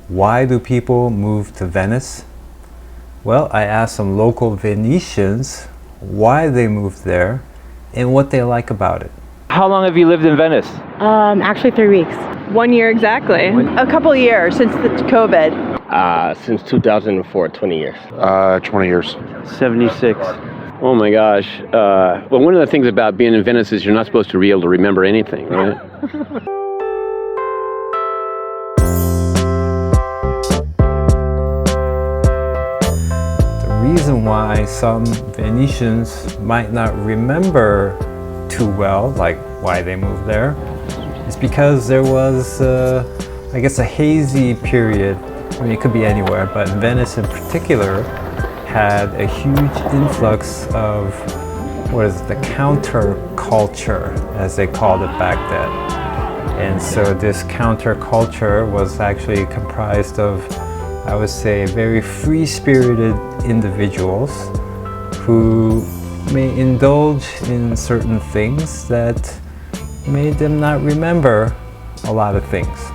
Why do people move to Venice? Well, I asked some local Venetians why they moved there and what they like about it. How long have you lived in Venice? Actually 3 weeks. 1 year exactly. A couple of years since the COVID. Since 2004, 20 years. 20 years. 76. Oh my gosh. Well, one of the things about being in Venice is you're not supposed to be able to remember anything, right? The reason why some Venetians might not remember too well, like why they moved there, is because there was, I guess, a hazy period. I mean, it could be anywhere, but Venice in particular had a huge influx of, the counterculture, as they called it back then. And so this counterculture was actually comprised of, I would say, very free-spirited individuals who may indulge in certain things that made them not remember a lot of things.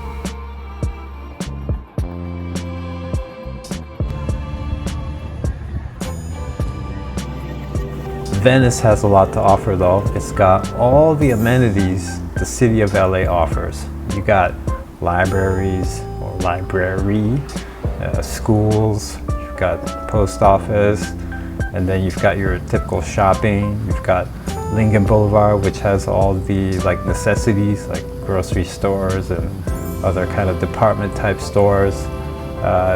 Venice has a lot to offer though. It's got all the amenities the city of LA offers. You got libraries or library, schools, you've got post office, and then you've got your typical shopping. You've got Lincoln Boulevard, which has all the necessities like grocery stores and other kind of department type stores.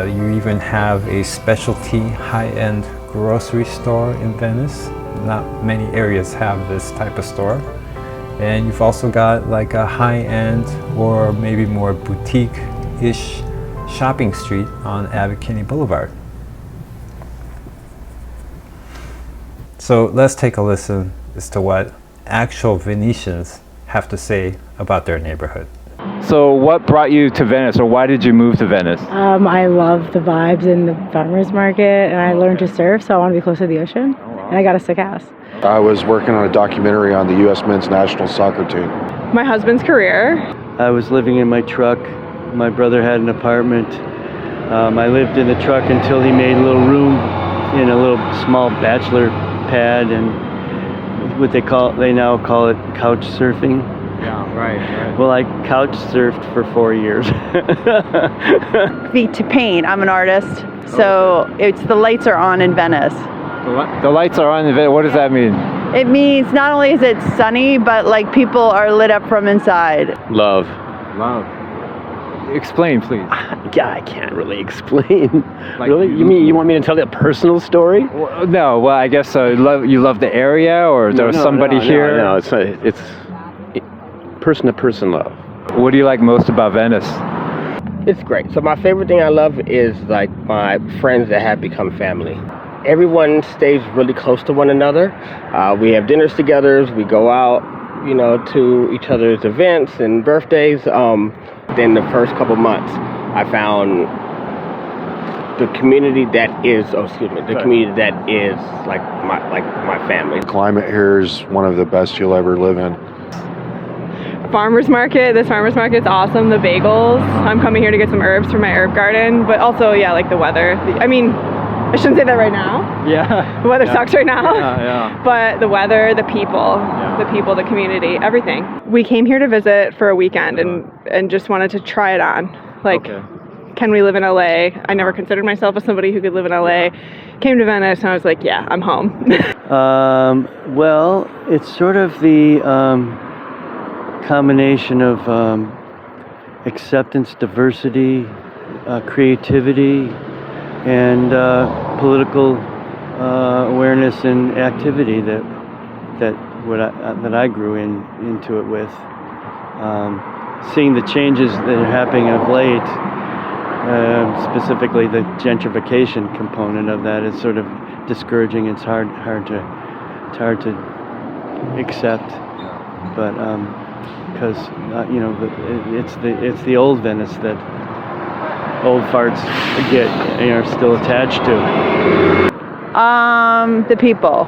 You even have a specialty high-end grocery store in Venice. Not many areas have this type of store. And you've also got like a high-end or maybe more boutique-ish shopping street on Abbot Kinney Boulevard. So let's take a listen as to what actual Venetians have to say about their neighborhood. So what brought you to Venice, or why did you move to Venice? I love the vibes in the farmers market, and I learned to surf, so I want to be close to the ocean. And I got a sick ass. I was working on a documentary on the U.S. men's national soccer team. My husband's career. I was living in my truck. My brother had an apartment. I lived in the truck until he made a little room in a little small bachelor pad, and they now call it couch surfing. Yeah, right. Well, I couch surfed for 4 years. To paint, I'm an artist, so the lights are on in Venice. The lights are on in Venice. What does that mean? It means not only is it sunny, but like people are lit up from inside. Love. Explain, please. Yeah, I can't really explain. Really? You want me to tell you a personal story? Well, no. Well, I guess you love the area, or there's somebody here. No, it's person-to-person love. What do you like most about Venice? It's great. So my favorite thing I love is like my friends that have become family. Everyone stays really close to one another. We have dinners together. We go out, to each other's events and birthdays. Then the first couple months, I found the community that is like my family. The climate here is one of the best you'll ever live in. Farmers market. This farmers market's awesome. The bagels. I'm coming here to get some herbs for my herb garden, but also, like the weather. I shouldn't say that right now. Yeah. The weather sucks right now. Yeah. But the weather, the people, the community, everything. We came here to visit for a weekend and just wanted to try it on. Can we live in LA? I never considered myself as somebody who could live in LA. Came to Venice and I was like, yeah, I'm home. Well, it's sort of the combination of acceptance, diversity, creativity, and political awareness and activity that I grew into it with. Seeing the changes that are happening of late, specifically the gentrification component of that, is sort of discouraging. It's hard to accept, but because it's the old Venice that old farts are still attached to. The people.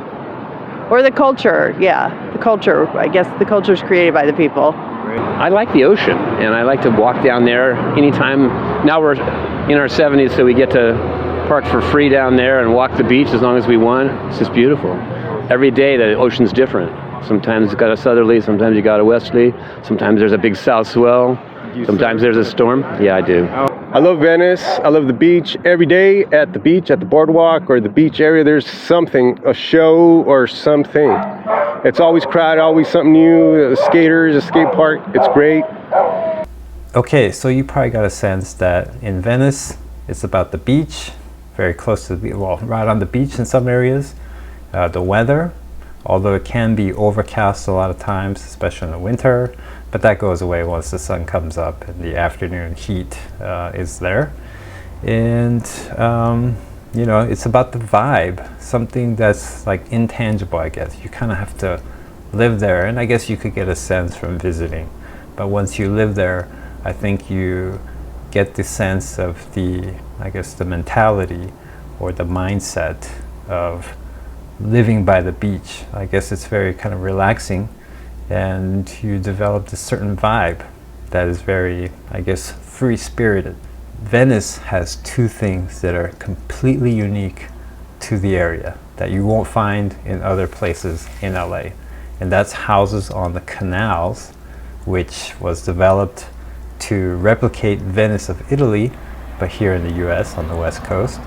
Or the culture, yeah. The culture, I guess the culture is created by the people. I like the ocean, and I like to walk down there anytime. Now we're in our 70s, so we get to park for free down there and walk the beach as long as we want. It's just beautiful. Every day the ocean's different. Sometimes it's got a southerly, sometimes you got a westerly, sometimes there's a big south swell, sometimes there's a storm. Yeah, I do. I love Venice. I love the beach. Every day at the beach, at the boardwalk or the beach area, there's something, a show or something. It's always crowded, always something new. The skaters, the skate park, it's great. Okay, so you probably got a sense that in Venice, it's about the beach, very close to the, well, right on the beach in some areas. The weather, although it can be overcast a lot of times, especially in the winter, but that goes away once the sun comes up and the afternoon heat is there. And you know, it's about the vibe, something that's like intangible, I guess. You kind of have to live there, and I guess you could get a sense from visiting. But once you live there, I think you get the sense of the, I guess, the mentality or the mindset of living by the beach. I guess it's very kind of relaxing, and you develop a certain vibe that is very, I guess, free-spirited. Venice has two things that are completely unique to the area that you won't find in other places in LA, and that's houses on the canals, which was developed to replicate Venice of Italy, but here in the US on the West Coast.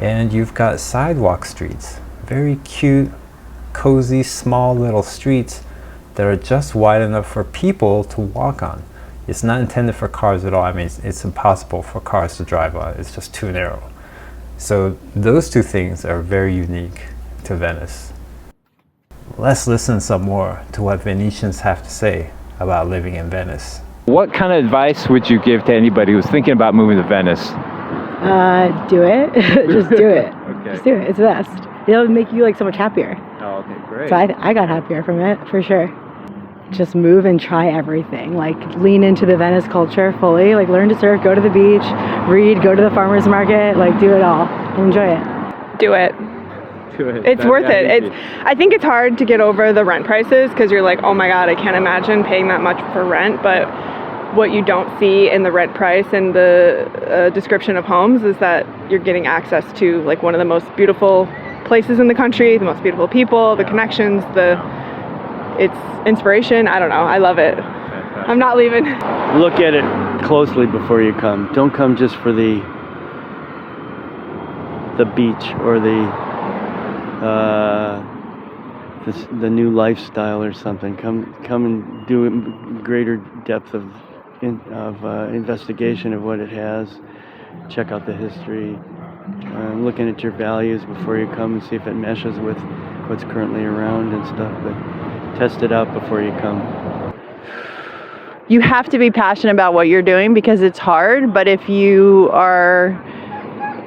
And you've got sidewalk streets, very cute, cozy, small little streets that are just wide enough for people to walk on. It's not intended for cars at all. I mean, it's impossible for cars to drive on. It's just too narrow. So those two things are very unique to Venice. Let's listen some more to what Venetians have to say about living in Venice. What kind of advice would you give to anybody who's thinking about moving to Venice? Do it. Just do it. Okay. Just do it. It's the best. It'll make you like so much happier. Oh, okay, great. So I got happier from it, for sure. Just move and try everything. Like, lean into the Venice culture fully. Like, learn to surf, go to the beach, read, go to the farmer's market. Like, do it all. Enjoy it. Do it. It's worth it. I think it's hard to get over the rent prices because you're like, oh my God, I can't imagine paying that much for rent. But what you don't see in the rent price and the description of homes is that you're getting access to like one of the most beautiful places in the country, the most beautiful people, the connections, it's inspiration. I don't know. I love it. I'm not leaving. Look at it closely before you come. Don't come just for the beach or the new lifestyle or something. Come and do a greater depth of investigation of what it has. Check out the history. Looking at your values before you come and see if it meshes with what's currently around and stuff. But test it out before you come. You have to be passionate about what you're doing because it's hard, but if you are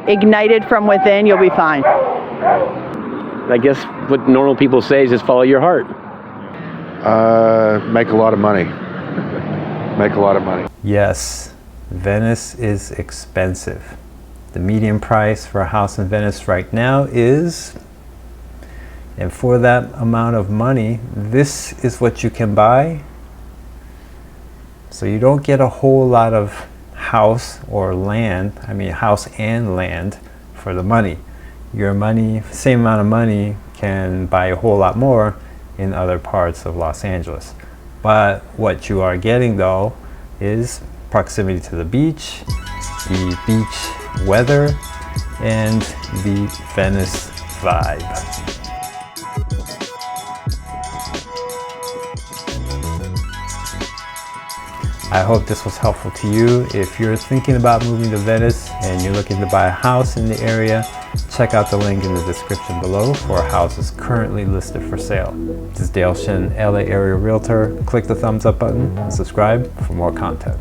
ignited from within, you'll be fine. I guess what normal people say is just follow your heart. Make a lot of money. Make a lot of money. Yes, Venice is expensive. The median price for a house in Venice right now is, and for that amount of money, this is what you can buy. So you don't get a whole lot of house or land, I mean house and land for the money. Your money, same amount of money, can buy a whole lot more in other parts of Los Angeles. But what you are getting though is proximity to the beach weather, and the Venice vibe. I hope this was helpful to you. If you're thinking about moving to Venice and you're looking to buy a house in the area, check out the link in the description below for houses currently listed for sale. This is Dale Shin, LA Area Realtor. Click the thumbs up button and subscribe for more content.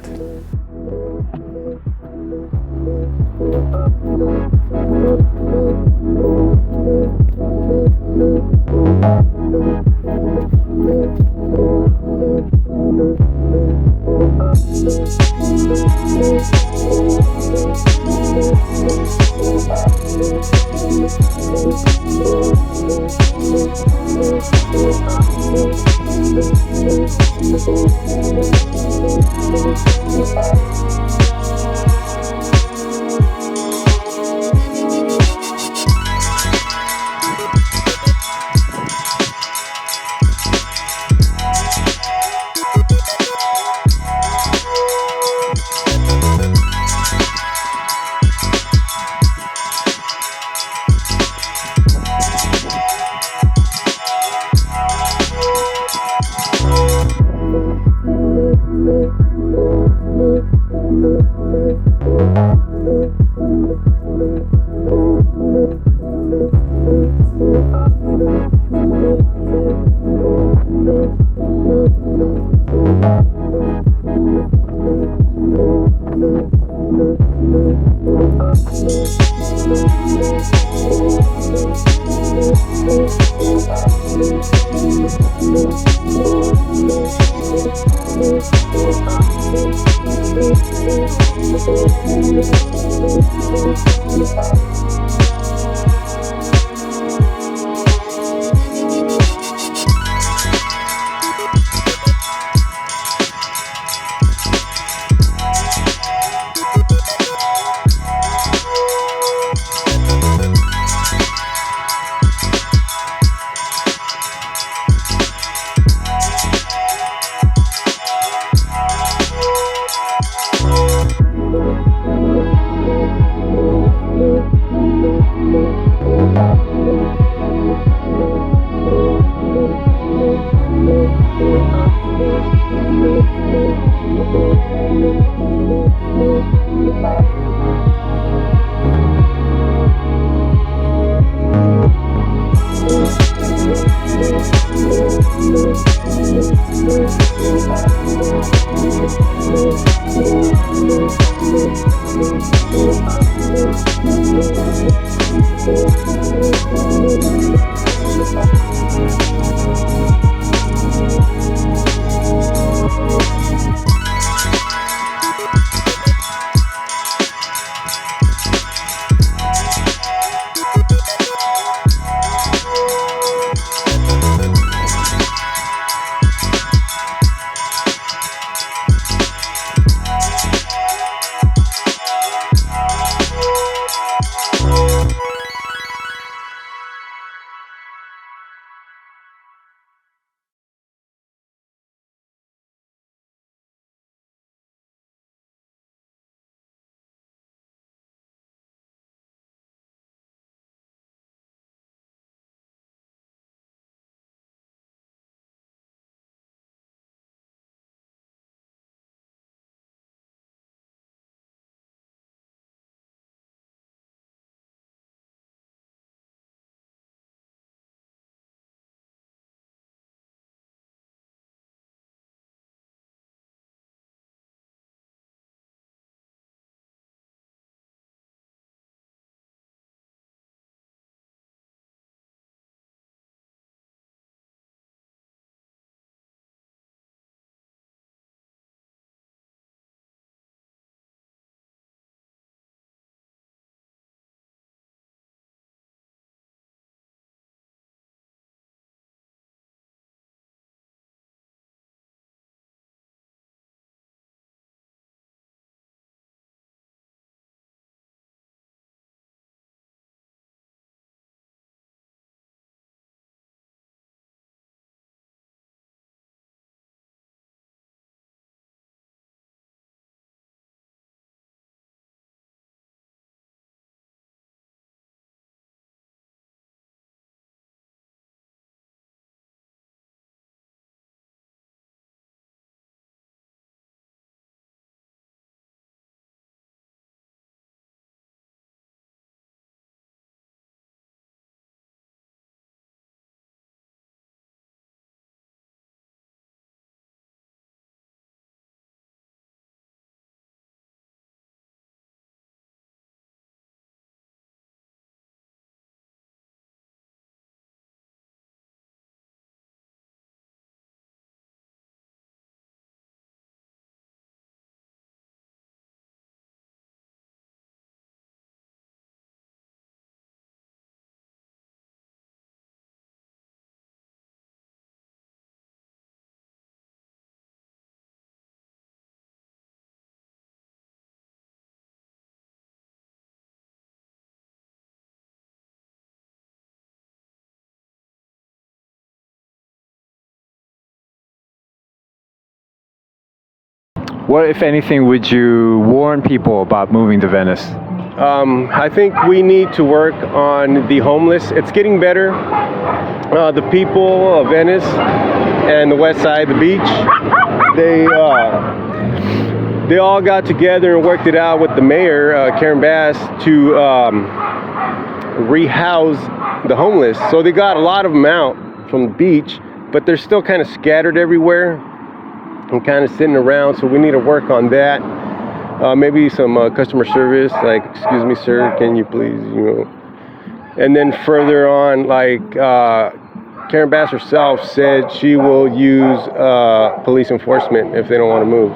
What, if anything, would you warn people about moving to Venice? I think we need to work on the homeless. It's getting better. The people of Venice and the west side, the beach, they all got together and worked it out with the mayor, Karen Bass, to rehouse the homeless. So they got a lot of them out from the beach, but they're still kind of scattered everywhere and kind of sitting around. So we need to work on that. Maybe some customer service, like, excuse me, sir, can you please, And then further on, like, Karen Bass herself said she will use police enforcement if they don't want to move.